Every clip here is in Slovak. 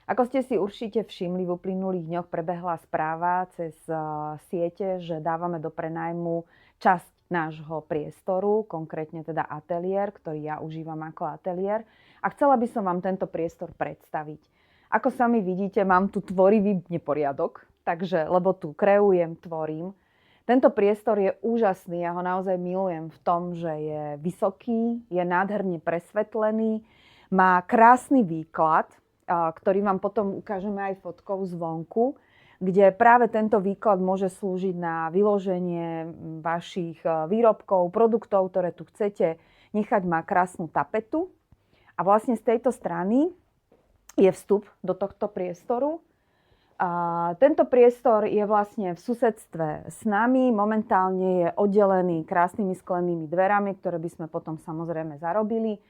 Ako ste si určite všimli, v uplynulých dňoch prebehla správa cez siete, že dávame do prenajmu časť nášho priestoru, konkrétne teda ateliér, ktorý ja užívam ako ateliér. A chcela by som vám tento priestor predstaviť. Ako sami vidíte, mám tu tvorivý neporiadok, takže, lebo tu kreujem, tvorím. Tento priestor je úžasný, ja ho naozaj milujem v tom, že je vysoký, je nádherne presvetlený, má krásny výklad, ktorý vám potom ukážeme aj fotkou zvonku, kde práve tento výklad môže slúžiť na vyloženie vašich výrobkov, produktov, ktoré tu chcete. Nechať má krásnu tapetu. A vlastne z tejto strany je vstup do tohto priestoru. Tento priestor je vlastne v susedstve s nami. Momentálne je oddelený krásnymi sklenými dverami, ktoré by sme potom samozrejme zarobili.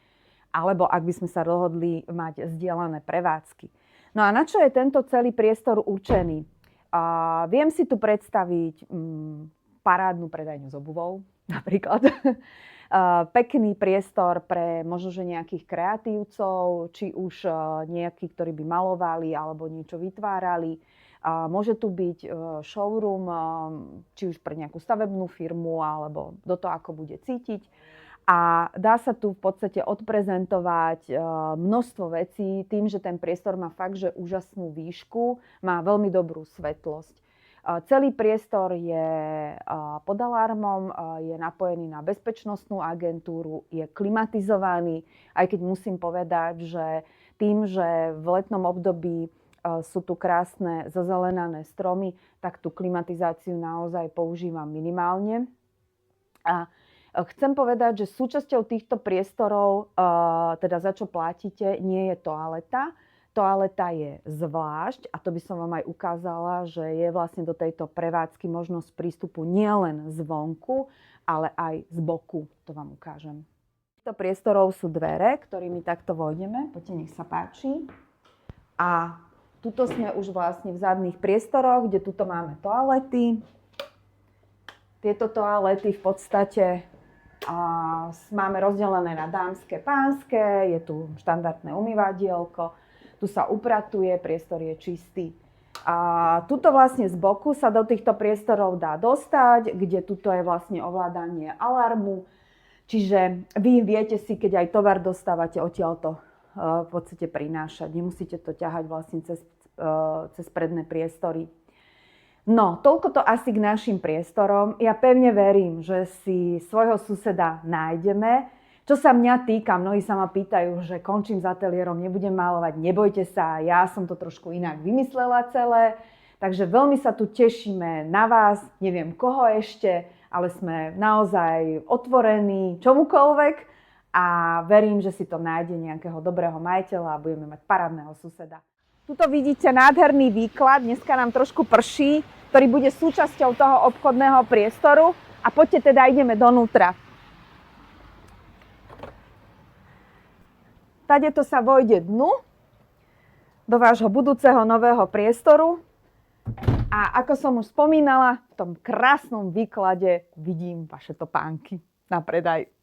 Alebo ak by sme sa dohodli mať zdieľané prevádzky. No a na čo je tento celý priestor určený? Viem si tu predstaviť parádnu predajňu s obuvou, napríklad. Pekný priestor pre možno že nejakých kreatívcov, či už nejakí, ktorí by malovali alebo niečo vytvárali. Môže tu byť showroom, či už pre nejakú stavebnú firmu, alebo do toho, ako bude cítiť. A dá sa tu v podstate odprezentovať množstvo vecí tým, že ten priestor má fakt, že úžasnú výšku, má veľmi dobrú svetlosť. Celý priestor je pod alarmom, je napojený na bezpečnostnú agentúru, je klimatizovaný, aj keď musím povedať, že tým, že v letnom období sú tu krásne zazelenané stromy, tak tú klimatizáciu naozaj používam minimálne. A chcem povedať, že súčasťou týchto priestorov, teda za čo platíte, nie je toaleta. Toaleta je zvlášť a to by som vám aj ukázala, že je vlastne do tejto prevádzky možnosť prístupu nielen zvonku, ale aj z boku. To vám ukážem. Týchto priestorov sú dvere, ktorými takto vojdeme. Poďte, nech sa páči. A tuto sme už vlastne v zadných priestoroch, kde tuto máme toalety. Tieto toalety v podstate máme rozdelené na dámske, pánske, je tu štandardné umývadielko, tu sa upratuje, priestor je čistý. A tuto vlastne z boku sa do týchto priestorov dá dostať, kde tuto je vlastne ovládanie alarmu. Čiže vy viete si, keď aj tovar dostávate, odtiaľto v podstate prinášať. Nemusíte to ťahať vlastne cez predné priestory. No, toľko to asi k našim priestorom. Ja pevne verím, že si svojho suseda nájdeme. Čo sa mňa týka, mnohí sa ma pýtajú, že končím s ateliérom, nebudem malovať, nebojte sa, ja som to trošku inak vymyslela celé. Takže veľmi sa tu tešíme na vás, neviem koho ešte, ale sme naozaj otvorení čomukoľvek a verím, že si to nájde nejakého dobrého majiteľa a budeme mať parádneho suseda. Tuto vidíte nádherný výklad, dneska nám trošku prší, ktorý bude súčasťou toho obchodného priestoru. A poďte teda, ideme donútra. Tadeto sa vojde dnu do vášho budúceho nového priestoru. A ako som už spomínala, v tom krásnom výklade vidím vaše topánky na predaj.